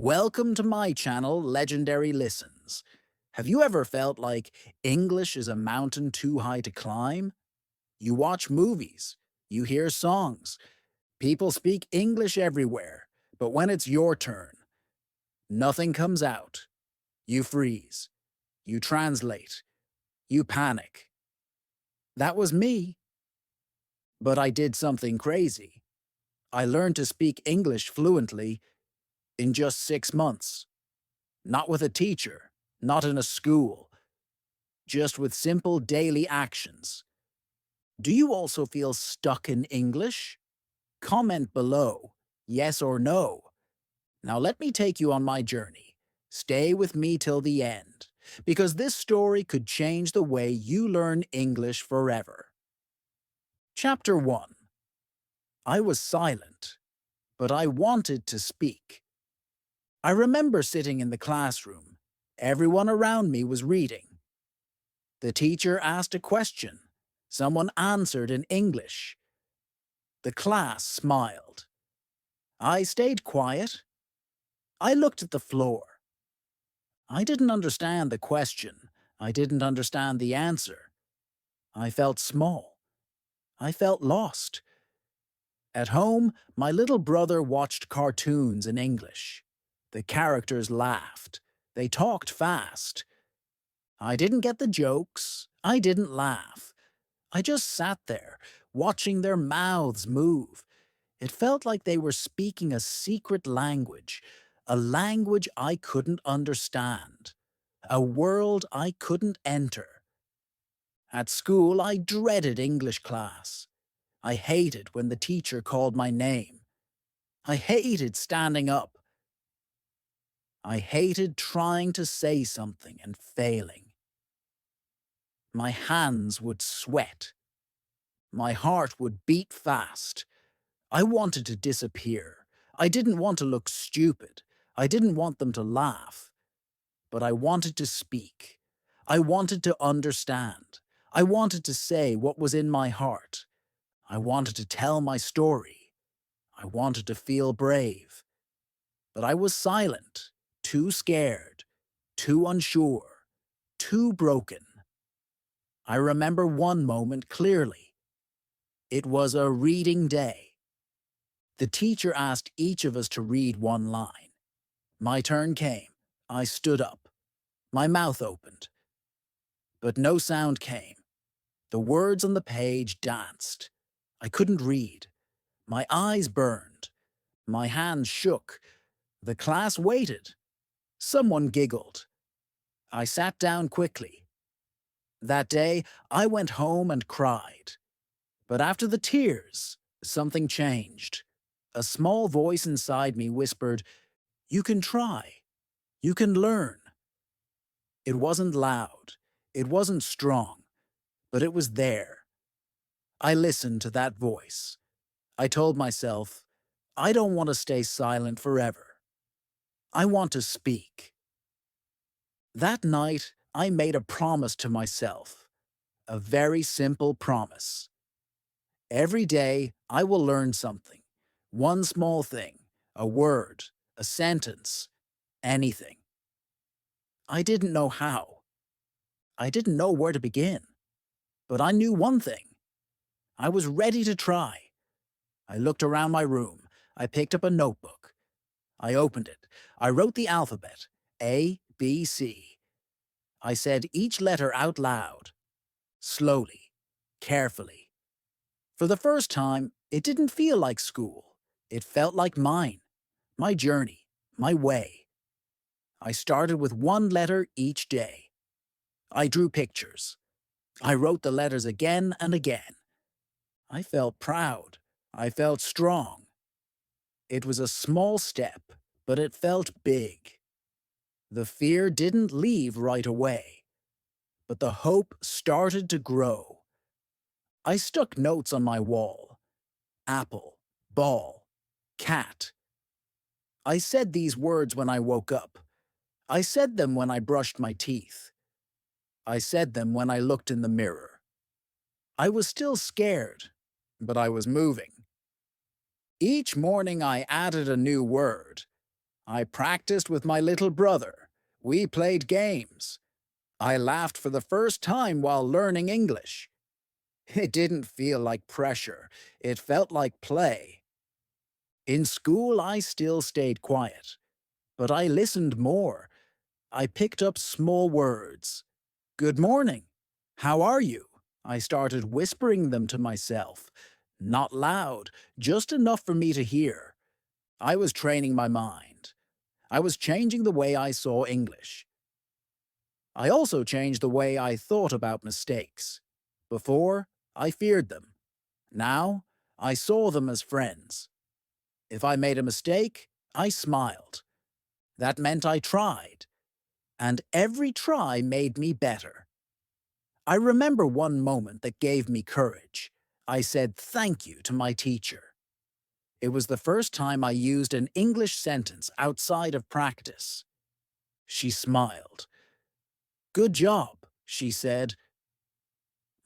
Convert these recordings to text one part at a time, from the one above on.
Welcome to my channel, Legendary Listens. Have you ever felt like English is a mountain too high to climb? You watch movies, you hear songs, people speak English everywhere, but when it's your turn, nothing comes out. You freeze, you translate, you panic. That was me, but I did something crazy. I learned to speak English fluently in just 6 months. Not with a teacher, not in a school, just with simple daily actions. Do you also feel stuck in English? Comment below, yes or no. Now let me take you on my journey. Stay with me till the end, because this story could change the way you learn English forever. Chapter 1. I was silent, but I wanted to speak. I remember sitting in the classroom. Everyone around me was reading. The teacher asked a question. Someone answered in English. The class smiled. I stayed quiet. I looked at the floor. I didn't understand the question. I didn't understand the answer. I felt small. I felt lost. At home, my little brother watched cartoons in English. The characters laughed. They talked fast. I didn't get the jokes. I didn't laugh. I just sat there, watching their mouths move. It felt like they were speaking a secret language, a language I couldn't understand, a world I couldn't enter. At school, I dreaded English class. I hated when the teacher called my name. I hated standing up. I hated trying to say something and failing. My hands would sweat. My heart would beat fast. I wanted to disappear. I didn't want to look stupid. I didn't want them to laugh. But I wanted to speak. I wanted to understand. I wanted to say what was in my heart. I wanted to tell my story. I wanted to feel brave. But I was silent, too scared, too unsure, too broken. I remember one moment clearly. It was a reading day. The teacher asked each of us to read one line. My turn came. I stood up. My mouth opened. But no sound came. The words on the page danced. I couldn't read. My eyes burned. My hands shook. The class waited. Someone giggled. I sat down quickly. That day, I went home and cried. But after the tears, something changed. A small voice inside me whispered, "You can try. You can learn." It wasn't loud. It wasn't strong. But it was there. I listened to that voice. I told myself, I don't want to stay silent forever. I want to speak. That night, I made a promise to myself. A very simple promise. Every day, I will learn something. One small thing, a word, a sentence, anything. I didn't know how. I didn't know where to begin. But I knew one thing. I was ready to try. I looked around my room. I picked up a notebook. I opened it. I wrote the alphabet, A, B, C. I said each letter out loud, slowly, carefully. For the first time, it didn't feel like school. It felt like mine, my journey, my way. I started with one letter each day. I drew pictures. I wrote the letters again and again. I felt proud. I felt strong. It was a small step, but it felt big. The fear didn't leave right away, but the hope started to grow. I stuck notes on my wall. Apple, ball, cat. I said these words when I woke up. I said them when I brushed my teeth. I said them when I looked in the mirror. I was still scared, but I was moving. Each morning I added a new word. I practiced with my little brother. We played games. I laughed for the first time while learning English. It didn't feel like pressure. It felt like play. In school, I still stayed quiet, but I listened more. I picked up small words. Good morning. How are you? I started whispering them to myself. Not loud, just enough for me to hear. I was training my mind. I was changing the way I saw English. I also changed the way I thought about mistakes. Before, I feared them. Now, I saw them as friends. If I made a mistake, I smiled. That meant I tried. And every try made me better. I remember one moment that gave me courage. I said thank you to my teacher. It was the first time I used an English sentence outside of practice. She smiled. Good job, she said.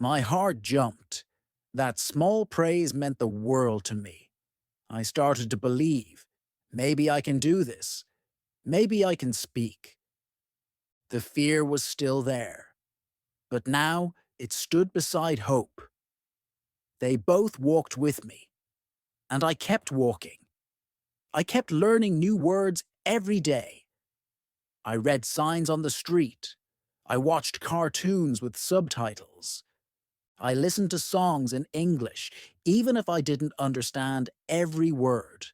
My heart jumped. That small praise meant the world to me. I started to believe. Maybe I can do this. Maybe I can speak. The fear was still there. But now it stood beside hope. They both walked with me. And I kept walking. I kept learning new words every day. I read signs on the street. I watched cartoons with subtitles. I listened to songs in English, even if I didn't understand every word.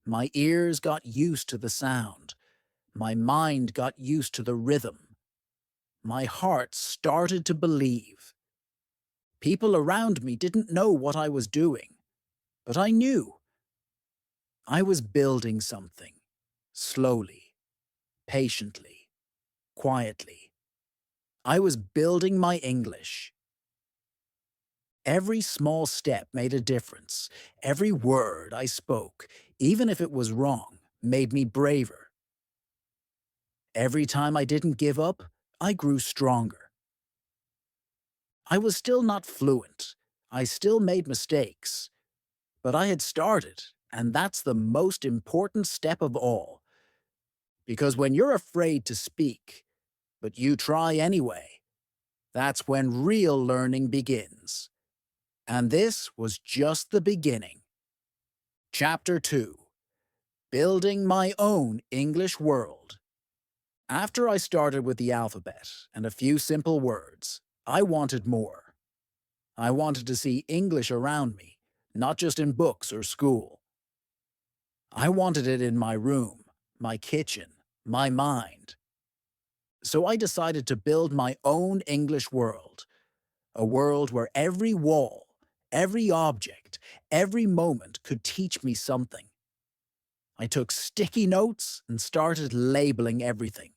My ears got used to the sound. My mind got used to the rhythm. My heart started to believe. People around me didn't know what I was doing, but I knew. I was building something, slowly, patiently, quietly. I was building my English. Every small step made a difference. Every word I spoke, even if it was wrong, made me braver. Every time I didn't give up, I grew stronger. I was still not fluent. I still made mistakes. But I had started, and that's the most important step of all. Because when you're afraid to speak, but you try anyway, that's when real learning begins. And this was just the beginning. Chapter 2. Building My Own English World. After I started with the alphabet and a few simple words, I wanted more. I wanted to see English around me, not just in books or school. I wanted it in my room, my kitchen, my mind. So I decided to build my own English world, a world where every wall, every object, every moment could teach me something. I took sticky notes and started labeling everything.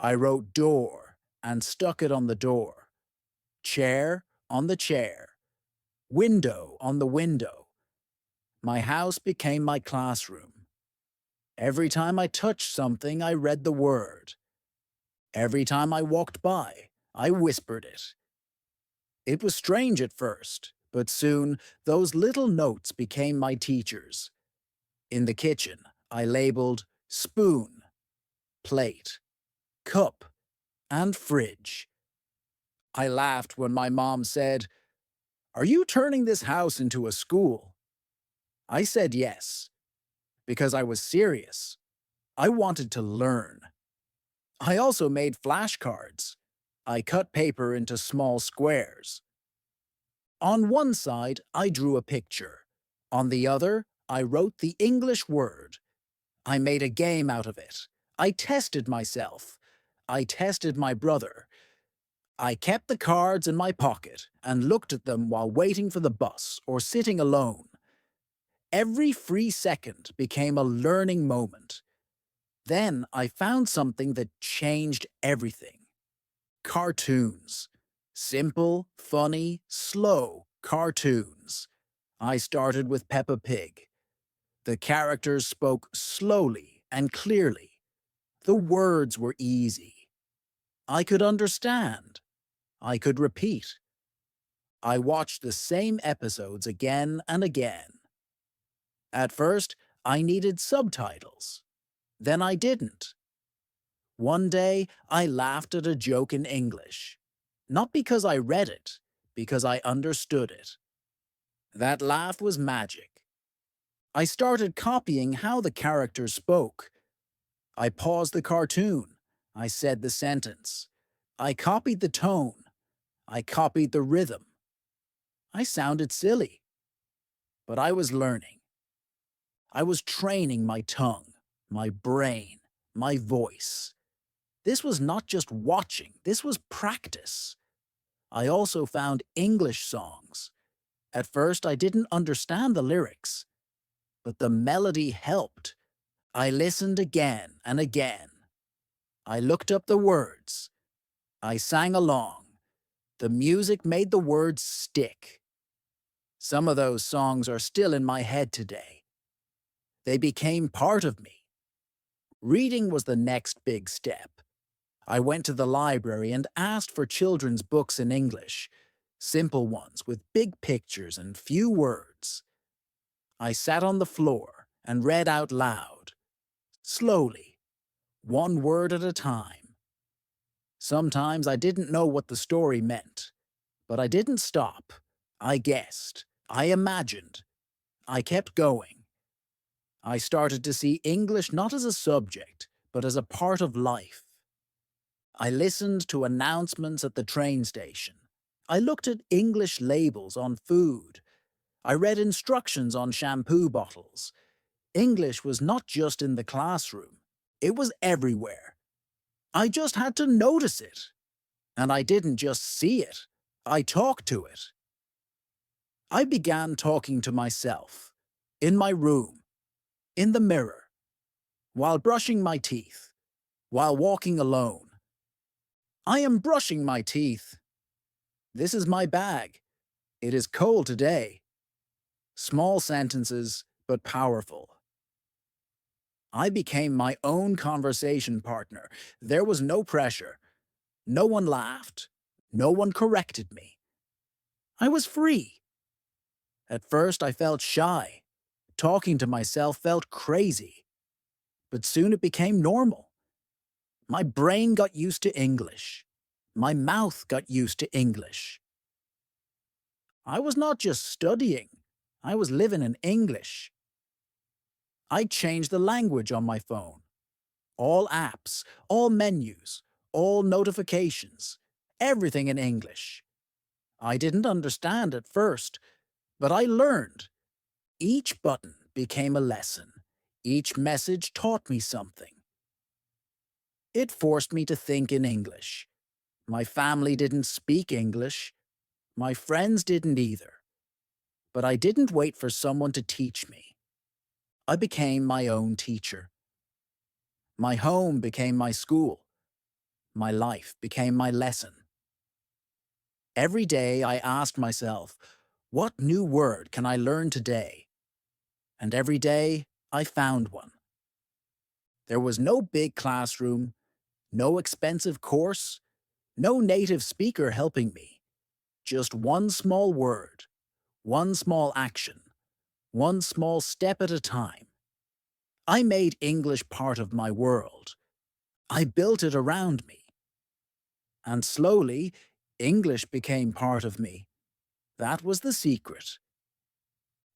I wrote door and stuck it on the door, chair on the chair, window on the window. My house became my classroom. Every time I touched something, I read the word. Every time I walked by, I whispered it. It was strange at first, but soon those little notes became my teachers. In the kitchen, I labeled spoon, plate, cup, and fridge. I laughed when my mom said, "Are you turning this house into a school?" I said yes, because I was serious. I wanted to learn. I also made flashcards. I cut paper into small squares. On one side, I drew a picture. On the other, I wrote the English word. I made a game out of it. I tested myself. I tested my brother. I kept the cards in my pocket and looked at them while waiting for the bus or sitting alone. Every free second became a learning moment. Then I found something that changed everything. Cartoons. Simple, funny, slow cartoons. I started with Peppa Pig. The characters spoke slowly and clearly. The words were easy. I could understand. I could repeat. I watched the same episodes again and again. At first, I needed subtitles. Then I didn't. One day, I laughed at a joke in English. Not because I read it, because I understood it. That laugh was magic. I started copying how the characters spoke. I paused the cartoon. I said the sentence. I copied the tone. I copied the rhythm. I sounded silly, but I was learning. I was training my tongue, my brain, my voice. This was not just watching, this was practice. I also found English songs. At first, I didn't understand the lyrics, but the melody helped. I listened again and again. I looked up the words. I sang along. The music made the words stick. Some of those songs are still in my head today. They became part of me. Reading was the next big step. I went to the library and asked for children's books in English, simple ones with big pictures and few words. I sat on the floor and read out loud, slowly, one word at a time. Sometimes I didn't know what the story meant, but I didn't stop. I guessed. I imagined. I kept going. I started to see English not as a subject, but as a part of life. I listened to announcements at the train station. I looked at English labels on food. I read instructions on shampoo bottles. English was not just in the classroom. It was everywhere. I just had to notice it. And I didn't just see it. I talked to it. I began talking to myself. In my room. In the mirror. While brushing my teeth. While walking alone. I am brushing my teeth. This is my bag. It is cold today. Small sentences, but powerful. I became my own conversation partner. There was no pressure. No one laughed. No one corrected me. I was free. At first, I felt shy. Talking to myself felt crazy. But soon it became normal. My brain got used to English. My mouth got used to English. I was not just studying. I was living in English. I changed the language on my phone. All apps, all menus, all notifications, everything in English. I didn't understand at first, but I learned. Each button became a lesson. Each message taught me something. It forced me to think in English. My family didn't speak English. My friends didn't either. But I didn't wait for someone to teach me. I became my own teacher. My home became my school. My life became my lesson. Every day I asked myself, what new word can I learn today? And every day I found one. There was no big classroom, no expensive course, no native speaker helping me. Just one small word, one small action, one small step at a time. I made English part of my world. I built it around me. And slowly, English became part of me. That was the secret.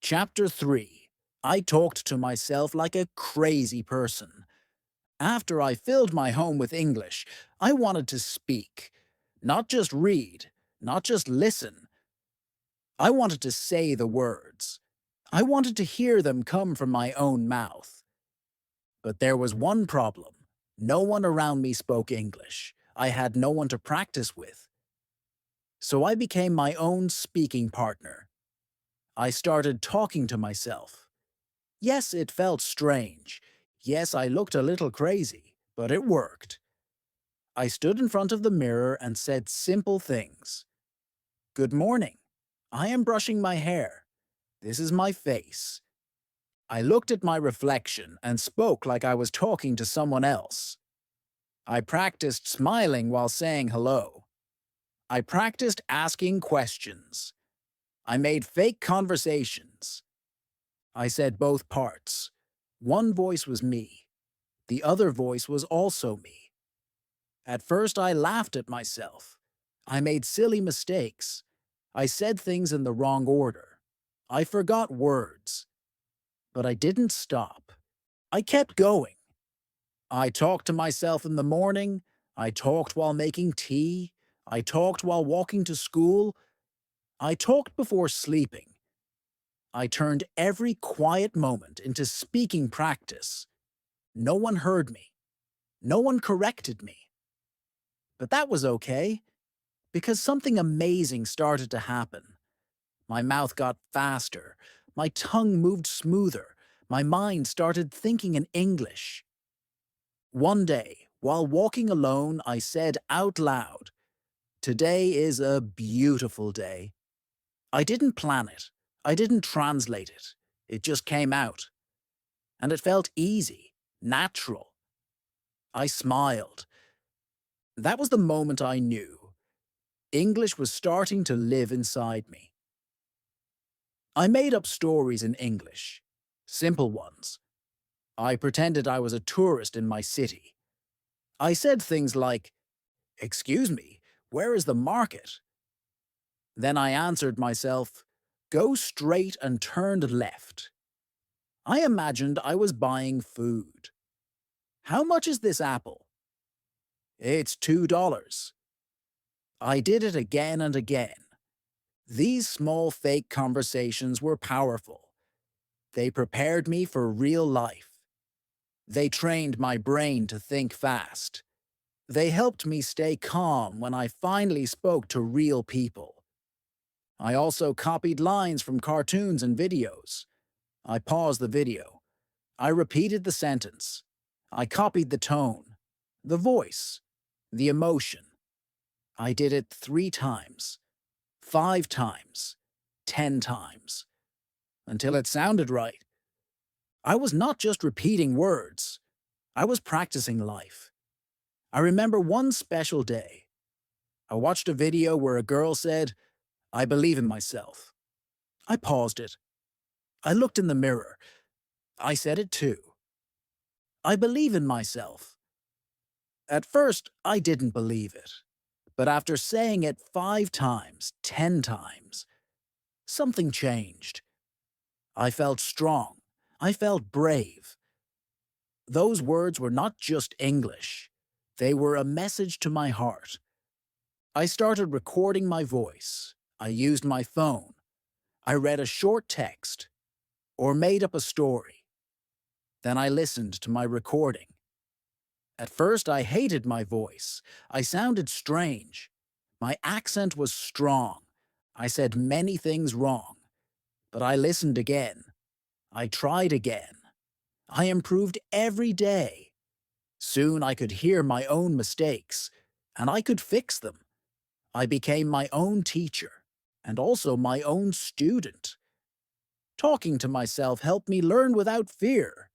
Chapter 3. I talked to myself like a crazy person. After I filled my home with English, I wanted to speak. Not just read, not just listen. I wanted to say the words. I wanted to hear them come from my own mouth. But there was one problem. No one around me spoke English. I had no one to practice with. So I became my own speaking partner. I started talking to myself. Yes, it felt strange. Yes, I looked a little crazy, but it worked. I stood in front of the mirror and said simple things. Good morning. I am brushing my hair. This is my face. I looked at my reflection and spoke like I was talking to someone else. I practiced smiling while saying hello. I practiced asking questions. I made fake conversations. I said both parts. One voice was me. The other voice was also me. At first, I laughed at myself. I made silly mistakes. I said things in the wrong order. I forgot words. But I didn't stop. I kept going. I talked to myself in the morning. I talked while making tea. I talked while walking to school. I talked before sleeping. I turned every quiet moment into speaking practice. No one heard me. No one corrected me. But that was okay, because something amazing started to happen. My mouth got faster. My tongue moved smoother. My mind started thinking in English. One day, while walking alone, I said out loud, "Today is a beautiful day." I didn't plan it. I didn't translate it. It just came out. And it felt easy, natural. I smiled. That was the moment I knew English was starting to live inside me. I made up stories in English, simple ones. I pretended I was a tourist in my city. I said things like, "Excuse me, where is the market?" Then I answered myself, "Go straight and turn left." I imagined I was buying food. "How much is this apple?" "It's $2. I did it again and again. These small fake conversations were powerful. They prepared me for real life. They trained my brain to think fast. They helped me stay calm when I finally spoke to real people. I also copied lines from cartoons and videos. I paused the video. I repeated the sentence. I copied the tone, the voice, the emotion. I did it 3 times, 5 times, 10 times, until it sounded right. I was not just repeating words. I was practicing life. I remember one special day. I watched a video where a girl said, "I believe in myself." I paused it. I looked in the mirror. I said it too. I believe in myself. At first, I didn't believe it. But after saying it 5 times, 10 times, something changed. I felt strong. I felt brave. Those words were not just English. They were a message to my heart. I started recording my voice. I used my phone. I read a short text or made up a story. Then I listened to my recording. At first, I hated my voice. I sounded strange. My accent was strong. I said many things wrong. But I listened again. I tried again. I improved every day. Soon I could hear my own mistakes, and I could fix them. I became my own teacher, and also my own student. Talking to myself helped me learn without fear.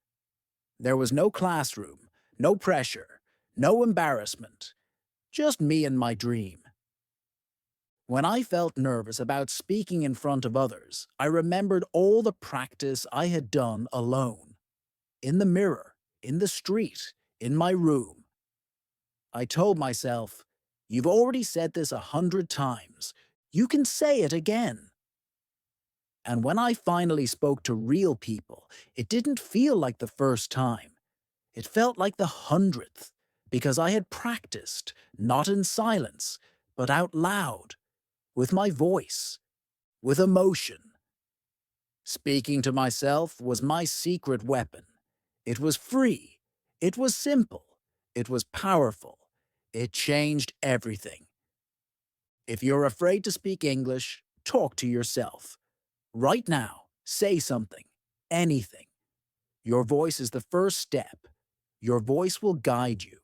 There was no classroom, no pressure, no embarrassment, just me and my dream. When I felt nervous about speaking in front of others, I remembered all the practice I had done alone. In the mirror, in the street, in my room. I told myself, "You've already said this 100 times. You can say it again." And when I finally spoke to real people, it didn't feel like the first time. It felt like the 100th, because I had practiced, not in silence, but out loud, with my voice, with emotion. Speaking to myself was my secret weapon. It was free. It was simple. It was powerful. It changed everything. If you're afraid to speak English, talk to yourself. Right now, say something, anything. Your voice is the first step. Your voice will guide you.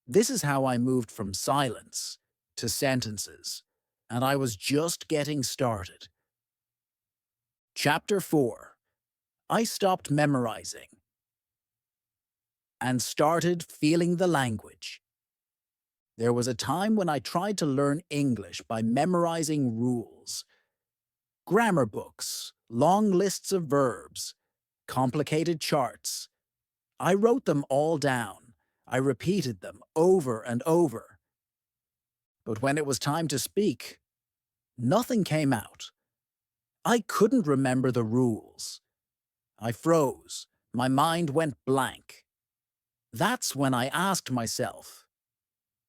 This is how I moved from silence to sentences, and I was just getting started. Chapter 4. I stopped memorizing and started feeling the language. There was a time when I tried to learn English by memorizing rules. Grammar books, long lists of verbs, complicated charts. I wrote them all down. I repeated them over and over. But when it was time to speak, nothing came out. I couldn't remember the rules. I froze. My mind went blank. That's when I asked myself,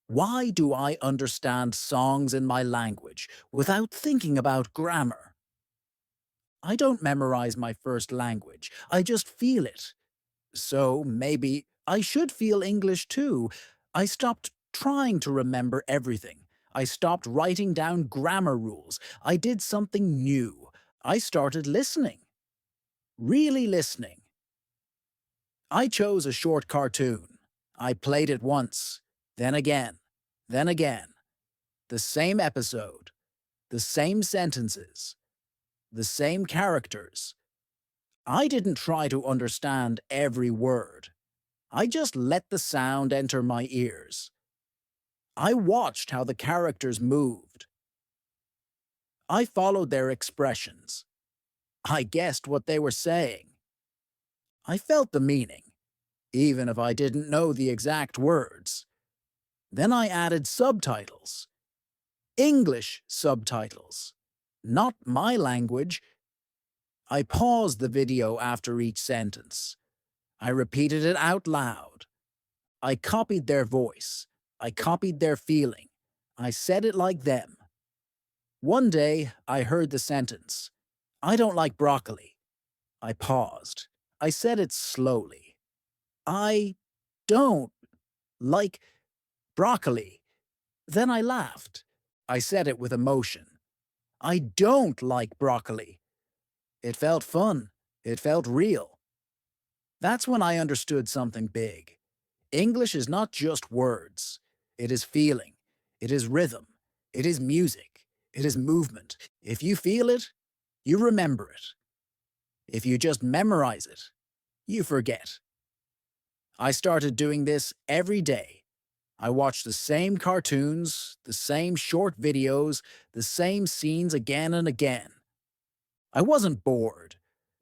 why do I understand songs in my language without thinking about grammar? I don't memorize my first language, I just feel it. So maybe I should feel English too. I stopped trying to remember everything. I stopped writing down grammar rules. I did something new. I started listening. Really listening. I chose a short cartoon. I played it once, then again, then again. The same episode, the same sentences, the same characters. I didn't try to understand every word. I just let the sound enter my ears. I watched how the characters moved. I followed their expressions. I guessed what they were saying. I felt the meaning, even if I didn't know the exact words. Then I added subtitles. English subtitles. Not my language. I paused the video after each sentence. I repeated it out loud. I copied their voice. I copied their feeling. I said it like them. One day, I heard the sentence, I don't like broccoli. I paused. I said it slowly. I don't like broccoli. Then I laughed. I said it with emotion. I don't like broccoli. It felt fun. It felt real. That's when I understood something big. English is not just words. It is feeling. It is rhythm. It is music. It is movement. If you feel it, you remember it. If you just memorize it, you forget. I started doing this every day. I watched the same cartoons, the same short videos, the same scenes again and again. I wasn't bored,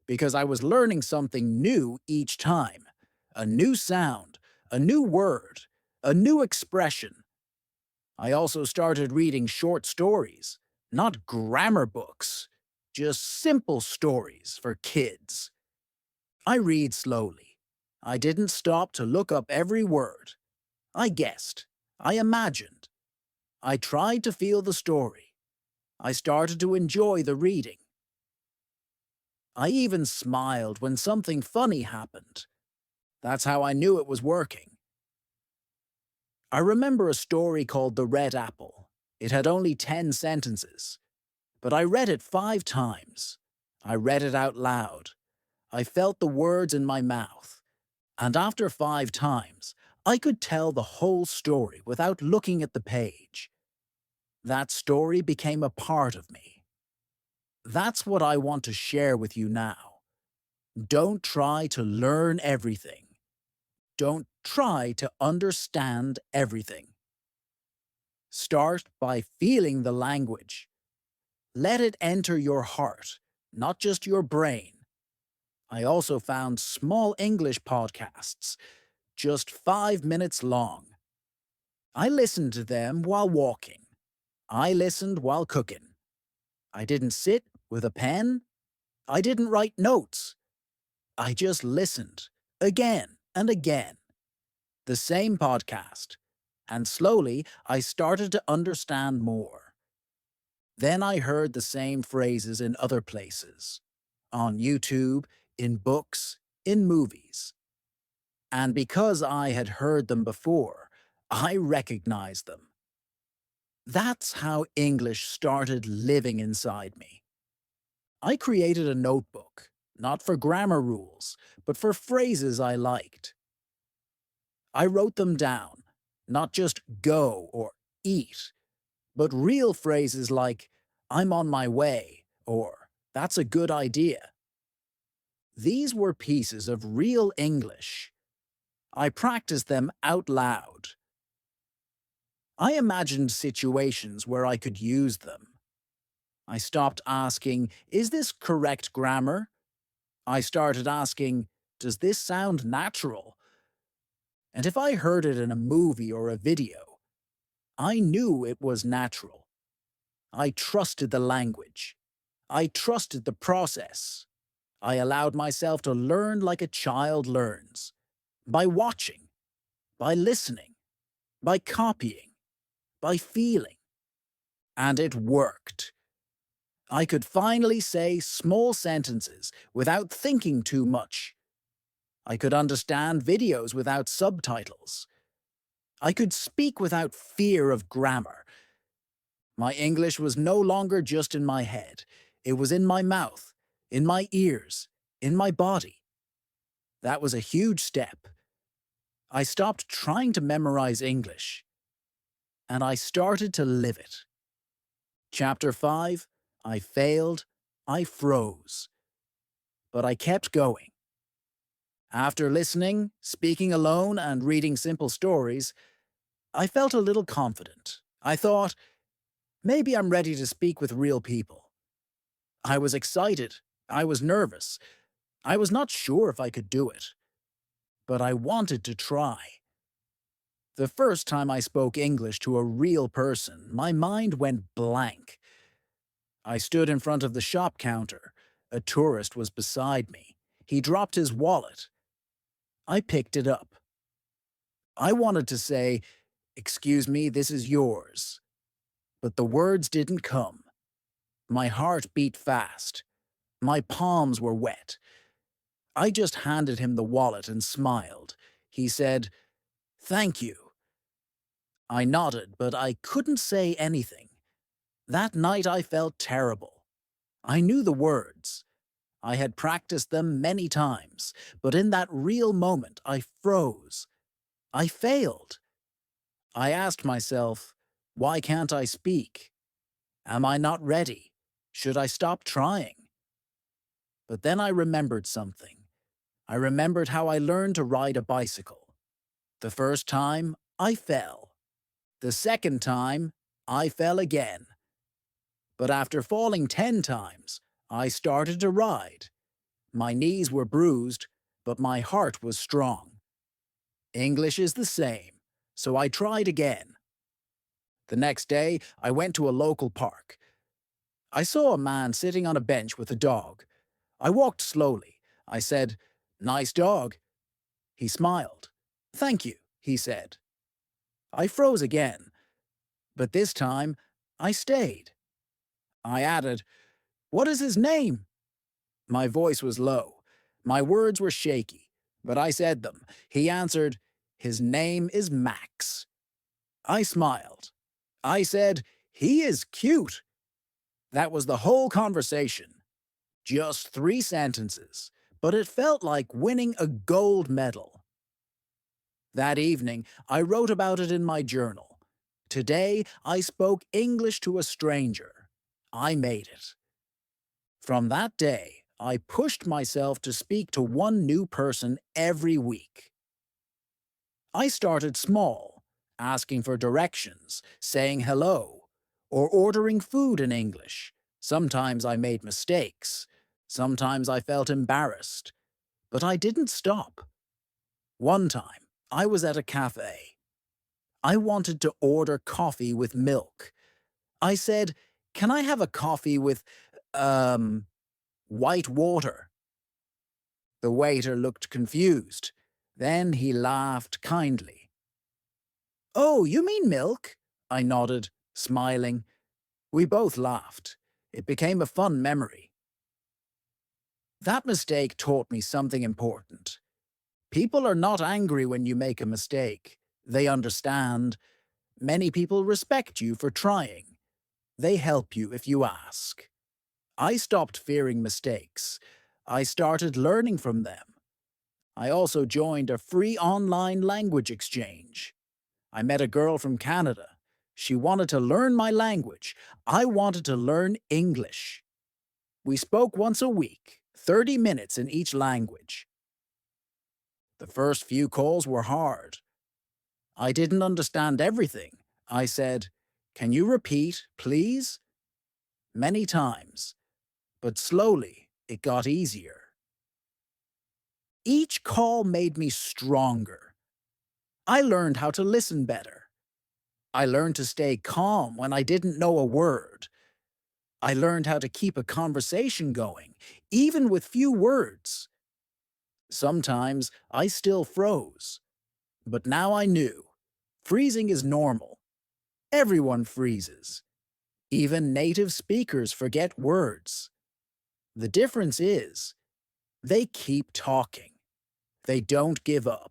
because I was learning something new each time. A new sound, a new word, a new expression. I also started reading short stories, not grammar books, just simple stories for kids. I read slowly. I didn't stop to look up every word. I guessed. I imagined. I tried to feel the story. I started to enjoy the reading. I even smiled when something funny happened. That's how I knew it was working. I remember a story called The Red Apple. It had only 10 sentences, but I read it 5 times. I read it out loud. I felt the words in my mouth. And after 5 times, I could tell the whole story without looking at the page. That story became a part of me. That's what I want to share with you now. Don't try to learn everything. Don't try to understand everything. Start by feeling the language. Let it enter your heart, not just your brain. I also found small English podcasts, just 5 minutes long. I listened to them while walking. I listened while cooking. I didn't sit with a pen. I didn't write notes. I just listened, again and again. The same podcast. And slowly, I started to understand more. Then I heard the same phrases in other places. On YouTube, in books, in movies. And because I had heard them before, I recognized them. That's how English started living inside me. I created a notebook, not for grammar rules, but for phrases I liked. I wrote them down, not just go or eat, but real phrases like, I'm on my way, or that's a good idea. These were pieces of real English. I practiced them out loud. I imagined situations where I could use them. I stopped asking, is this correct grammar? I started asking, does this sound natural? And if I heard it in a movie or a video, I knew it was natural. I trusted the language. I trusted the process. I allowed myself to learn like a child learns, by watching, by listening, by copying, by feeling. And it worked. I could finally say small sentences without thinking too much. I could understand videos without subtitles. I could speak without fear of grammar. My English was no longer just in my head. It was in my mouth, in my ears, in my body. That was a huge step. I stopped trying to memorize English, and I started to live it. Chapter 5, I failed, I froze. But I kept going. After listening, speaking alone, and reading simple stories, I felt a little confident. I thought, maybe I'm ready to speak with real people. I was excited. I was nervous. I was not sure if I could do it. But I wanted to try. The first time I spoke English to a real person, my mind went blank. I stood in front of the shop counter. A tourist was beside me. He dropped his wallet. I picked it up. I wanted to say, "Excuse me, this is yours." But the words didn't come. My heart beat fast. My palms were wet. I just handed him the wallet and smiled. He said, "Thank you." I nodded, but I couldn't say anything. That night I felt terrible. I knew the words. I had practiced them many times, but in that real moment I froze. I failed. I asked myself, why can't I speak? Am I not ready? Should I stop trying? But then I remembered something. I remembered how I learned to ride a bicycle. The first time, I fell. The second time, I fell again. But after falling 10 times, I started to ride. My knees were bruised, but my heart was strong. English is the same, so I tried again. The next day, I went to a local park. I saw a man sitting on a bench with a dog. I walked slowly. I said, "Nice dog." He smiled. "Thank you," he said. I froze again, but this time I stayed. I added, "What is his name?" My voice was low. My words were shaky, but I said them. He answered, "His name is Max." I smiled. I said, "He is cute." That was the whole conversation. Just 3 sentences, but it felt like winning a gold medal. That evening, I wrote about it in my journal. Today, I spoke English to a stranger. I made it. From that day, I pushed myself to speak to one new person every week. I started small, asking for directions, saying hello, or ordering food in English. Sometimes I made mistakes. Sometimes I felt embarrassed. But I didn't stop. One time, I was at a cafe. I wanted to order coffee with milk. I said, "Can I have a coffee with, white water?" The waiter looked confused. Then he laughed kindly. "Oh, you mean milk?" I nodded, smiling. We both laughed. It became a fun memory. That mistake taught me something important. People are not angry when you make a mistake. They understand. Many people respect you for trying. They help you if you ask. I stopped fearing mistakes. I started learning from them. I also joined a free online language exchange. I met a girl from Canada. She wanted to learn my language. I wanted to learn English. We spoke once a week, 30 minutes in each language. The first few calls were hard. I didn't understand everything. I said, "Can you repeat, please?" Many times, but slowly it got easier. Each call made me stronger. I learned how to listen better. I learned to stay calm when I didn't know a word. I learned how to keep a conversation going, even with few words. Sometimes I still froze, but now I knew. Freezing is normal. Everyone freezes. Even native speakers forget words. The difference is, they keep talking. They don't give up.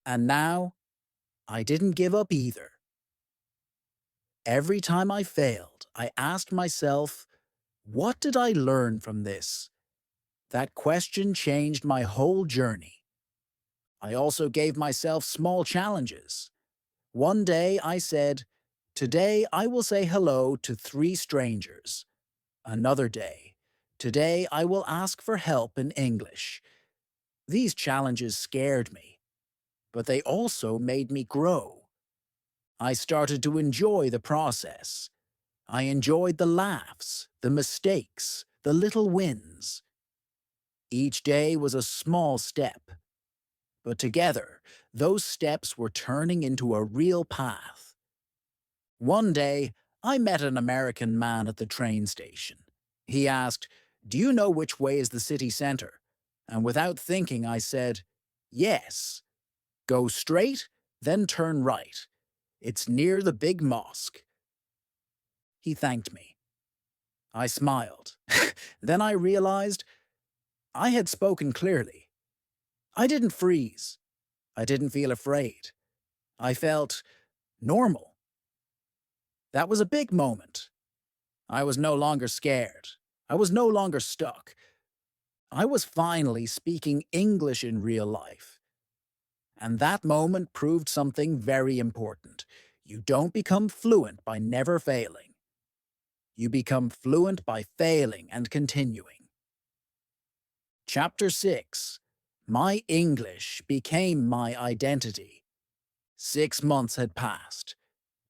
And now, I didn't give up either. Every time I failed, I asked myself, what did I learn from this? That question changed my whole journey. I also gave myself small challenges. One day I said, today I will say hello to 3 strangers. Another day, today I will ask for help in English. These challenges scared me, but they also made me grow. I started to enjoy the process. I enjoyed the laughs, the mistakes, the little wins. Each day was a small step, but together, those steps were turning into a real path. One day, I met an American man at the train station. He asked, "Do you know which way is the city center?" And without thinking, I said, "Yes. Go straight, then turn right. It's near the big mosque." He thanked me. I smiled. Then I realized I had spoken clearly. I didn't freeze. I didn't feel afraid. I felt normal. That was a big moment. I was no longer scared. I was no longer stuck. I was finally speaking English in real life. And that moment proved something very important. You don't become fluent by never failing. You become fluent by failing and continuing. Chapter 6. My English became my identity. 6 months had passed,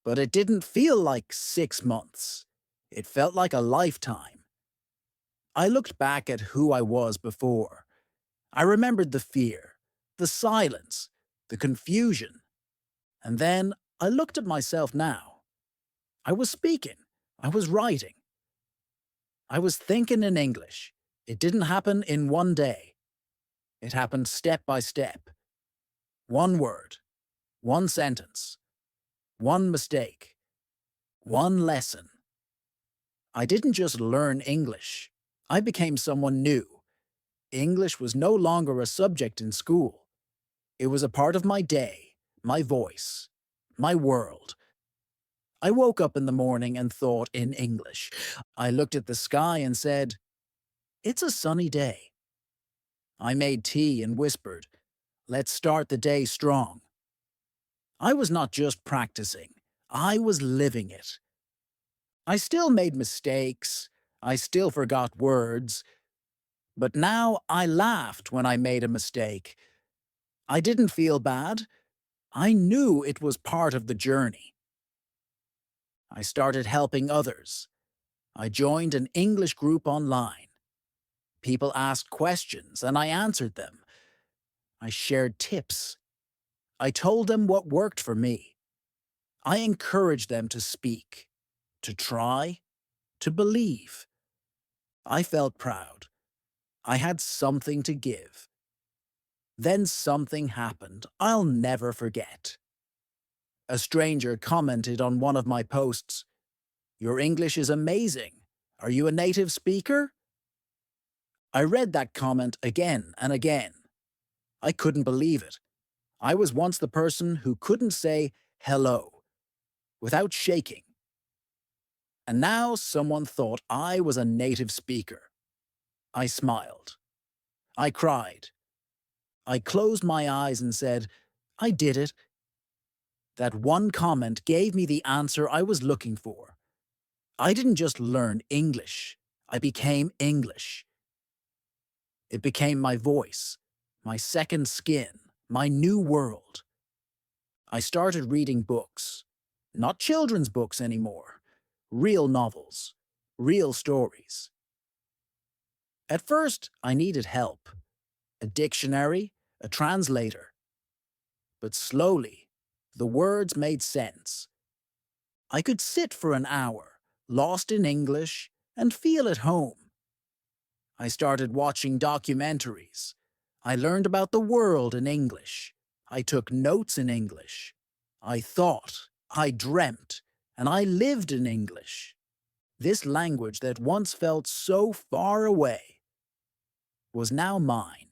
but it didn't feel like 6 months. It felt like a lifetime. I looked back at who I was before. I remembered the fear, the silence, the confusion. And then I looked at myself now. I was speaking. I was writing. I was thinking in English. It didn't happen in one day. It happened step by step. One word, one sentence, one mistake, one lesson. I didn't just learn English. I became someone new. English was no longer a subject in school. It was a part of my day, my voice, my world. I woke up in the morning and thought in English. I looked at the sky and said, "It's a sunny day." I made tea and whispered, "Let's start the day strong." I was not just practicing. I was living it. I still made mistakes. I still forgot words. But now I laughed when I made a mistake. I didn't feel bad. I knew it was part of the journey. I started helping others. I joined an English group online. People asked questions and I answered them. I shared tips. I told them what worked for me. I encouraged them to speak, to try, to believe. I felt proud. I had something to give. Then something happened I'll never forget. A stranger commented on one of my posts, "Your English is amazing. Are you a native speaker?" I read that comment again and again. I couldn't believe it. I was once the person who couldn't say hello without shaking. And now someone thought I was a native speaker. I smiled. I cried. I closed my eyes and said, "I did it." That one comment gave me the answer I was looking for. I didn't just learn English. I became English. It became my voice, my second skin, my new world. I started reading books. Not children's books anymore. Real novels. Real stories. At first, I needed help. A dictionary, a translator. but slowly, the words made sense. I could sit for an hour, lost in English, and feel at home. I started watching documentaries. I learned about the world in English. I took notes in English. I thought, I dreamt, and I lived in English. This language that once felt so far away was now mine.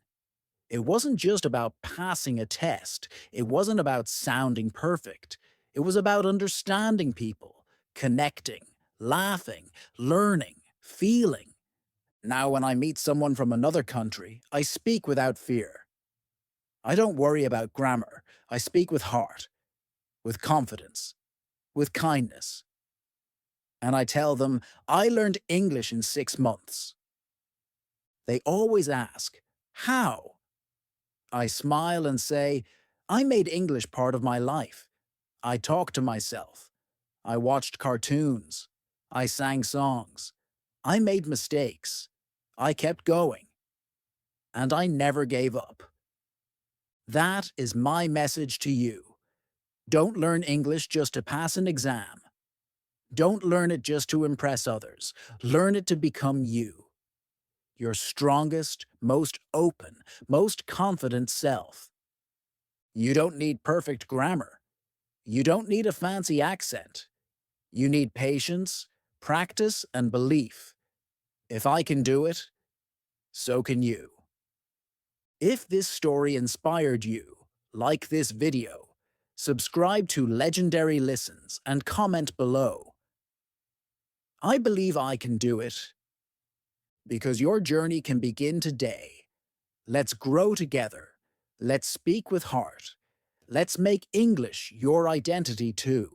It wasn't just about passing a test. It wasn't about sounding perfect. It was about understanding people, connecting, laughing, learning, feeling. Now, when I meet someone from another country, I speak without fear. I don't worry about grammar. I speak with heart, with confidence, with kindness. And I tell them, I learned English in 6 months. They always ask, how? I smile and say, I made English part of my life. I talked to myself. I watched cartoons. I sang songs. I made mistakes. I kept going. And I never gave up. That is my message to you. Don't learn English just to pass an exam. Don't learn it just to impress others. Learn it to become you, your strongest, most open, most confident self. You don't need perfect grammar. You don't need a fancy accent. You need patience, practice, and belief. If I can do it, so can you. If this story inspired you, like this video, subscribe to Legendary Listens and comment below. I believe I can do it because your journey can begin today. Let's grow together. Let's speak with heart. Let's make English your identity too.